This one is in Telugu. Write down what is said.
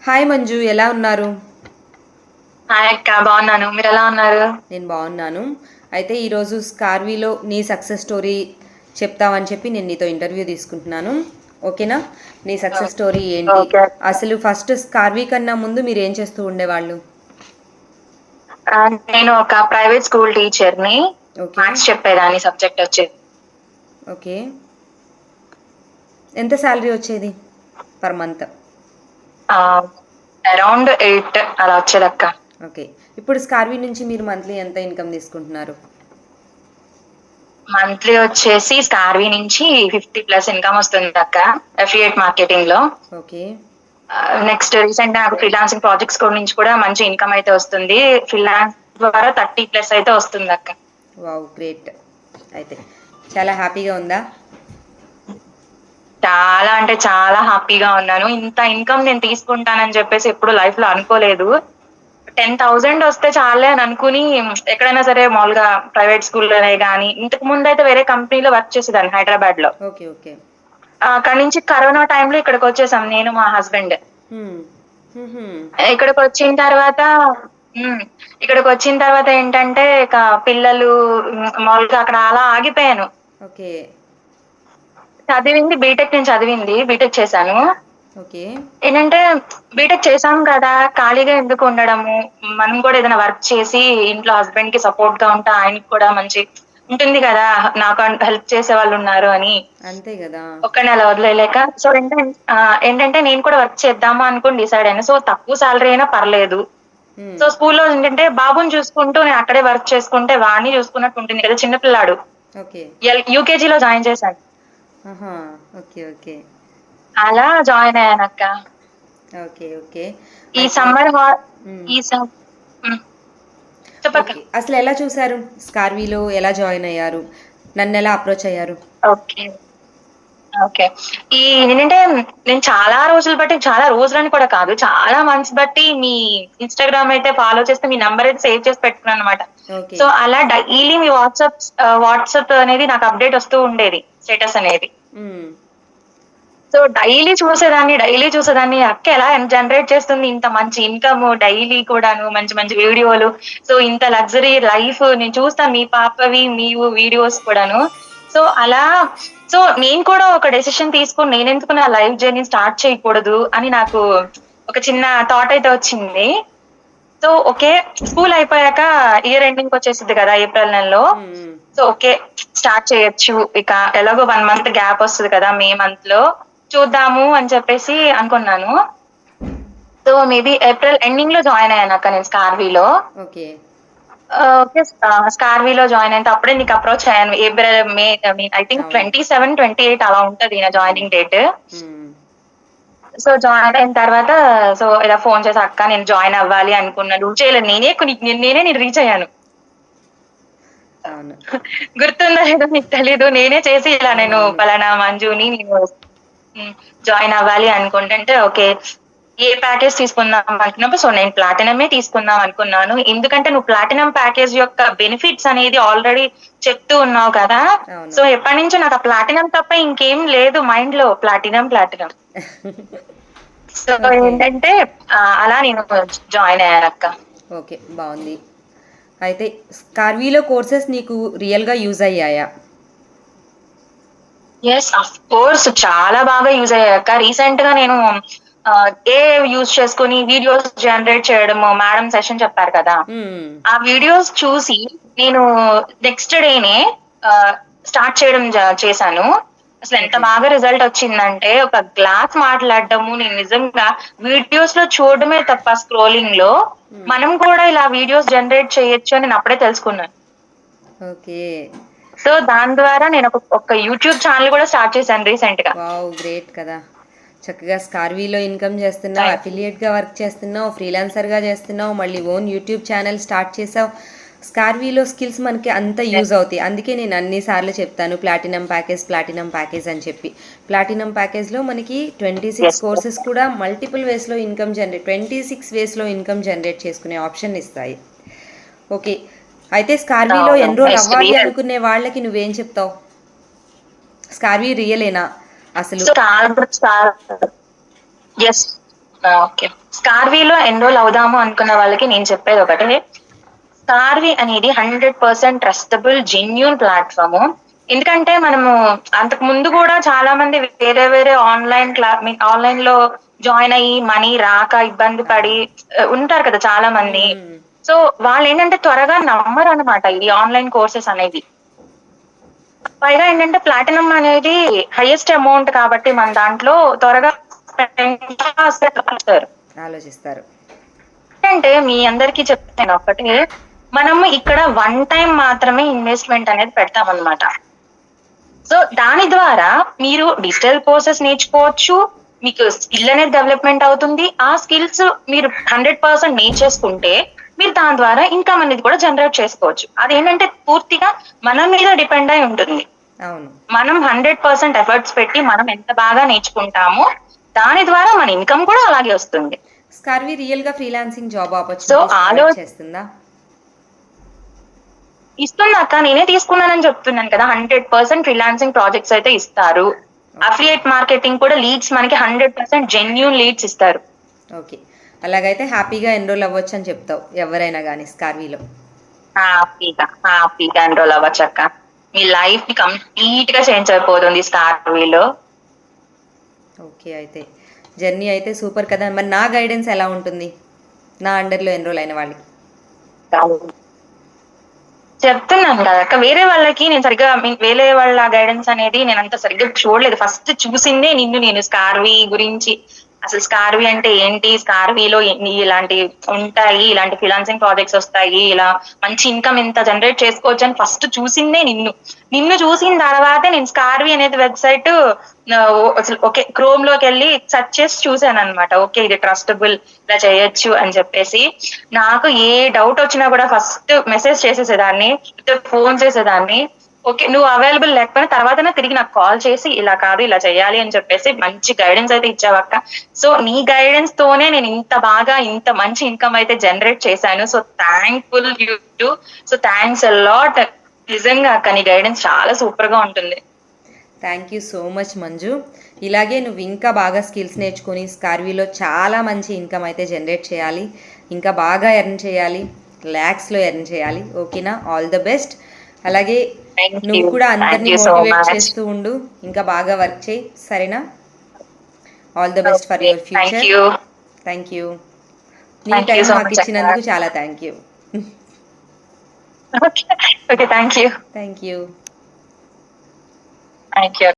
హాయ్ మంజు, ఎలా ఉన్నారు? హాయ్ అక్క, బాగున్నాను. మీరు ఎలా ఉన్నారు? నేను బాగున్నాను. అయితే ఈరోజు స్కార్వీలో నీ సక్సెస్ స్టోరీ చెప్తావని చెప్పి నేను నీతో ఇంటర్వ్యూ తీసుకుంటున్నాను. ఓకేనా? నీ సక్సెస్ స్టోరీ ఏంటి? ఓకే అక్క. అసలు ఫస్ట్ స్కార్వీ కన్నా ముందు మీరు ఏం చేస్తూ ఉండేవాళ్ళు? ఆ, నేను ఒక ప్రైవేట్ స్కూల్ టీచర్ని. ఓకే. మ్యాథ్స్ చెప్పేదాన్ని, సబ్జెక్ట్ వచ్చేది. ఓకే. ఎంత శాలరీ వచ్చేది పర్ మంత్? అరౌండ్ 8 అలా వచ్చేది అక్క. ఓకే. ఇప్పుడు స్కార్వీ నుంచి మీరు మంత్లీ ఎంత ఇన్కమ్ తీసుకుంటున్నారు? మంత్లీ వచ్చేసి స్కార్వీ నుంచి 50+ ఇన్కమ్ వస్తుంది అక్క, అఫిలియేట్ మార్కెటింగ్ లో. ఓకే. నెక్స్ట్ రీసెంట్ నాకు ఫ్రీలాన్సింగ్ ప్రాజెక్ట్స్ నుంచి కూడా మంచి ఇన్కమ్ అయితే వస్తుంది. ఫ్రీలాన్స్ ద్వారా 30+ అయితే వస్తుంది అక్క. Wow, great. అయితే చాలా హ్యాపీగా ఉందా? చాలా అంటే చాలా హ్యాపీగా ఉన్నాను. ఇంత ఇన్కమ్ నేను తీసుకుంటానని చెప్పేసి ఎప్పుడు లైఫ్ లో అనుకోలేదు. 10,000 వస్తే చాలే అని అనుకుని ఎక్కడైనా సరే మామూలుగా ప్రైవేట్ స్కూల్లోనే గానీ, ఇంతకు ముందు అయితే వేరే కంపెనీలో వర్క్ చేసేదాన్ని హైదరాబాద్ లో. ఓకే. ఓకే. అక్కడి నుంచి కరోనా టైంలో ఇక్కడికి వచ్చేసాం, నేను మా హస్బెండ్. హ్మ్. హుహు. ఇక్కడికి వచ్చిన తర్వాత ఉమ్, ఇక్కడికి వచ్చిన తర్వాత ఏంటంటే ఇక పిల్లలు మామూలుగా అక్కడ అలా ఆగిపోయాను. ఓకే. చదివింది బీటెక్, నేను చదివింది బీటెక్ చేశాను. ఓకే. ఏంటంటే బీటెక్ చేసాం కదా, ఖాళీగా ఎందుకు ఉండడము, మనం కూడా ఏదైనా వర్క్ చేసి ఇంట్లో హస్బెండ్ కి సపోర్ట్ గా ఉంటే ఆయనకి కూడా మంచి ఉంటుంది కదా, నాకు హెల్ప్ చేసే వాళ్ళు ఉన్నారు అని. అంతే గదా! ఒక్కడిని అలా వదిలేయలేక సో ఏంటంటే నేను కూడా వర్క్ చేద్దామా అనుకుని డిసైడ్ అయ్యాను. సో తక్కువ సాలరీ అయినా పర్లేదు. హ్మ్. సో స్కూల్లో ఏంటంటే బాబుని చూసుకుంటూ నేను అక్కడే వర్క్ చేసుకుంటే వాడిని చూసుకున్నట్టు ఉంటుంది కదా, చిన్న పిల్లాడు. ఓకే. యూకేజీలో జాయిన్ చేశాను. ఆహా! ఓకే. ఓకే. అలా జాయిన్ అయ్యానక్క. ఓకే. ఓకే. ఈ అయితే సమ్మర్ హ్మ్. ఈ సం హ్మ్. చెప్పక్క. ఓకే. అసలెలా చూసారు? స్కార్వీలో ఎలా జాయిన్ అయ్యారు? నన్నెలా అప్రోచ్ అయ్యారు? ఓకే. ఓకే. ఏంటంటే నేను చాలా రోజులు బట్టి, చాలా రోజులని కూడా కాదు, చాలా మంత్స్ బట్టి మీ ఇన్‌స్టాగ్రామ్ అయితే ఫాలో చేస్తే మీ నంబర్ అయితే సేవ్ చేసి పెట్టుకున్నాననమాట. ఓకే. సో, అలా డైలీ మీ వాట్సాప్ అనేది నాకు అప్‌డేట్ వస్తూ ఉండేది, స్టేటస్ అనేది. హ్మ్. సో, డైలీ చూసేదాన్ని. అక్క ఎలా జనరేట్ చేస్తుంది ఇంత మంచి ఇన్‌కమ్ డైలీ కూడాను, మంచి మంచి వీడియోలు. సో, ఇంత లగ్జరీ లైఫ్ నేను చూస్తాను మీ పాపవి, మీవు వీడియోస్ కూడాను. సో, అలా నేను కూడా ఒక డెసిషన్ తీసుకొని నేనెందుకు నా లైఫ్ జర్నీ స్టార్ట్ చేయకూడదు అని నాకు ఒక చిన్న థాట్ అయితే వచ్చింది. So, okay. స్కూల్ అయిపోయాక ఇయర్ ఎండింగ్‌కి వచ్చేసిద్ది కదా, ఏప్రిల్ నెలలో. హ్మ్. హ్మ్. So, okay. స్టార్ట్ చేయొచ్చు. ఇక ఎలాగో 1 మంత్ గ్యాప్ వస్తది కదా, మే మంత్‌లో. చూద్దాము అని చెప్పేసి అనుకున్నాను. సో, మేబీ ఏప్రిల్ ఎండింగ్‌లో జాయిన్ అయ్యానక్క నేను స్కార్వీలో. ఓకే. ఓకే. స్కార్వీలో జాయిన్ అయితే అప్పుడే నీకు అప్రోచ్ అయ్యాను. May I mean I think అవును. 27, 28 అలా ఉంటది నా అవును. Joining date. హ్మ్. సో, జాయిన్ అయిన తర్వాత ఇలా ఫోన్ చేసి అక్క నేను జాయిన్ అవ్వాలి అనుకున్నా. నువ్వు చేయలేదు. నేనే నేను రీచ్ అయ్యాను. అవును. గుర్తుందో లేదో నీకు తెలీదు. నేనే చేసి ఇలా నేను అవునవును. పలానా మంజుని నేను జాయిన్ అవ్వాలి అనుకుంటుంటే ఓకే. ఏ ప్యాకేజ్ తీసుకుందాం అనుకున్నప్పుడు సో నేను ప్లాటినమే తీసుకుందాం అనుకున్నాను. ఎందుకంటే నువ్వు ప్లాటినం ప్యాకేజ్ యొక్క బెనిఫిట్స్ అనేది ఆల్రెడీ చెప్తూ ఉన్నావు కదా. అవును. సో ఎప్పటినుంచో నాకు ఆ ప్లాటినం తప్ప ఇంకేం లేదు మైండ్‌లో, ప్లాటినం. So okay. ఏంటంటే అలా నేను జాయిన్ అయ్యానక్క. ఓకే. బావుంది. అయితే స్కార్వీలో కోర్సెస్ నీకు రియల్‌గా యూజ్ అయ్యాయా? యెస్. అఫ్‌కోర్స్ చాలా బాగా యూజ్ అయ్యాయక్క. రీసెంట్‌గా నేను ఏఐ యూజ్ చేసుకొని వీడియోస్ జనరేట్ చేయడము, మేడం సెషన్ చెప్పారు కదా, హ్మ్. ఆ వీడియోస్ చూసి నేను నెక్స్ట్ డేనే స్టార్ట్ చేయడం చేశాను. అసలెంత ఓకే. బాగా రిజల్ట్ వచ్చిందంటే, ఒక గ్లాస్ మాట్లాడడము నేను నిజంగా వీడియోస్‌లో చూడడమే తప్ప స్క్రోలింగ్‌లో, హ్మ్. మనం కూడా ఇలా వీడియోస్ జనరేట్ చేయొచ్చు అని నేను అప్పుడే తెలుసుకున్నాను. ఓకే. సో, దాని ద్వారా నేను ఒక యూట్యూబ్ ఛానెల్ కూడా స్టార్ట్ చేశాను రీసెంట్‌గా. వావ్! గ్రేట్ కదా! చక్కగా స్కార్వీలో ఇన్కమ్ చేస్తున్నావు, థాంక్ యూ. అఫిలియేట్‌గా వర్క్ చేస్తున్నావు, ఫ్రీలాన్సర్‌గా చేస్తున్నావు, మళ్ళీ ఓన్ యూట్యూబ్ ఛానల్ స్టార్ట్ చేసావు. స్కార్వీలో స్కిల్స్ మనకి అంత యూజ్ యెస్. అవుతాయి. అందుకే నేను అన్ని సార్లు చెప్తాను ప్లాటినం ప్యాకేజ్ అని చెప్పి. ప్లాటినం ప్యాకేజ్‌లో మనకి 26 యెస్. కోర్సెస్ కూడా మల్టిపుల్ వేస్‌లో 26 వేస్‌లో ఇన్కమ్ జనరేట్ చేసుకునే ఆప్షన్ ఇస్తాయి. ఓకే. అయితే స్కార్వీలో అవును. Enrol yes. అవ్వాలి రియల్. అనుకునే వాళ్ళకి నువ్వేం చెప్తావు? స్కార్వీ రియలేనా అసలు? సో, చాలా యెస్. ఓకే. స్కార్వీలో ఎన్రోల్ అవుదాము అనుకున్న వాళ్ళకి నేను చెప్పేది ఒకటే. స్కార్వీ అనేది 100% ట్రస్టబుల్ జెన్యూన్ ప్లాట్‌ఫార్మ్. ఎందుకంటే మనము అంతకు ముందు కూడా చాలా మంది వేరే వేరే ఆన్‌లైన్‌లో జాయిన్ అయ్యి మనీ రాక ఇబ్బంది పడి ఉంటారు కదా చాలా మంది. మ్మ్. సో వాళ్ళేంటంటే త్వరగా నమ్మరనమాట ఈ ఆన్‌లైన్ కోర్సెస్ అనేవి. పైగా ఏంటంటే ప్లాటినం అనేది హైయెస్ట్ అమౌంట్ కాబట్టి మన దాంట్లో త్వరగా ఆలోచిస్తారు. ఆలోచిస్తారు. అంటే మీ అందరికీ చెప్తాను ఒకటే, మనము ఇక్కడ వన్ టైం మాత్రమే ఇన్వెస్ట్‌మెంట్ అనేది పెడతామనమాట. సో దాని ద్వారా మీరు డిజిటల్ కోర్సెస్ నేర్చుకోవచ్చు. మీకు స్కిల్ అనేది డెవలప్‌మెంట్ అవుతుంది. ఆ స్కిల్స్ మీరు 100% నేర్చేసుకుంటే, మీరు దాని ద్వారా ఇన్‌కమ్ అనేది కూడా జనరేట్ చేసుకోవచ్చు. అదేంటంటే పూర్తిగా మన మీద డిపెండ్ అయి ఉంటుంది. అవును. మనం 100% ఎఫర్ట్స్ పెట్టి మనం ఎంత బాగా నేర్చుకుంటామో, దాని ద్వారా మన ఇన్‌కమ్ కూడా అలాగే వస్తుంది. స్కార్వీ రియల్‌గా freelancing job so opportunities provide చేస్తుందా? ఇస్తుందక్క. నేనే తీసుకున్నానని చెప్తున్నాను కదా! 100% ఫ్రీలాన్సింగ్ ప్రాజెక్ట్స్ అయితే ఇస్తారు. అఫిలియేట్ మార్కెటింగ్ కూడా లీడ్స్ మనకి 100% జెన్యూన్ లీడ్స్ ఇస్తారు. ఓకే. అలాగైతే హ్యాపీగా ఎన్రోల్ అవ్వచ్చు అని చెప్తావు ఎవరైనా కానీ స్కార్వీలో. హ్యాపీగా ఎన్రోల్ అవ్వచ్చక్క. మీ లైఫ్ కంప్లీట్‌గా చేంజ్ అయిపోతుంది స్కార్వీలో. ఓకే. అయితే జర్నీ అయితే సూపర్ కదా. మరి నా గైడెన్స్ ఎలా ఉంటుంది నా అండర్లో ఎన్రోల్ అయిన వాళ్ళకి? చెప్తున్నాను కదక్క. వేరే వాళ్ళకి నేను సరిగ్గా వేరే వాళ్ళ గైడెన్స్ అనేది నేను అంత సరిగ్గా చూడలేదు. ఫస్ట్ చూసిందే నిన్ను నేను స్కార్వీ గురించి. అసలు స్కార్వీ అంటే ఏంటి? స్కార్వీలో ఇలాంటి ఉంటాయి. ఇలాంటి ఫ్రీలాన్సింగ్ ప్రాజెక్ట్స్ వస్తాయి. ఇలా మంచి ఇన్‌కమ్ ఇంత జనరేట్ చేసుకోవచ్చు అని ఫస్ట్ చూసిందే నిన్ను. నిన్ను చూసిన తర్వాతే నేను స్కార్వీ అనేది వెబ్‌సైట్ అసలు ఓకే క్రోమ్‌లోకెళ్ళి సెర్చ్ చేసి చూసాననమాట. ఓకే ఇది ట్రస్టబుల్ ఇలా చేయొచ్చు అని చెప్పేసి. నాకు ఏ డౌట్ వచ్చినా కూడా ఫస్ట్ మెసేజ్ చేసేసేదాన్ని, ఫోన్ చేసేదాన్ని. ఓకే నువ్వు అవైలబుల్ లేకపోయినా తర్వాతనే తిరిగి నాకు కాల్ చేసి ఇలా కాదు ఇలా చేయాలి అని చెప్పేసి మంచి గైడెన్స్ అయితే ఇచ్చావక్క. సో నీ గైడెన్స్ తోనే నేను ఇంత బాగా ఇంత మంచి ఇన్‌కమ్ అయితే జనరేట్ చేశాను. So thankful you to. So thanks a lot. నిజంగా అక్క నీ గైడెన్స్ చాలా సూపర్‌గా ఉంటుంది. Thank you so much Manju. ఇలాగే నువ్వు ఇంకా బాగా స్కిల్స్ నేర్చుకొని స్కార్వీలో చాలా మంచి ఇన్కమ్ అయితే జనరేట్ చేయాలి. ఇంకా బాగా ఎర్న్ చేయాలి. ల్యాక్స్లో ఎర్న్ చేయాలి. ఓకేనా? All the best. అలాగే నువ్వు కూడా అందరినీ మోటివేట్ చేస్తూ ఉండు. ఇంకా బాగా వర్క్ చేయి. సరేనా? All the best for your future. Thank you. నీ టైం మాకు ఇచ్చినందుకు చాలా thank you. Okay thank you. Thank you. Thank you.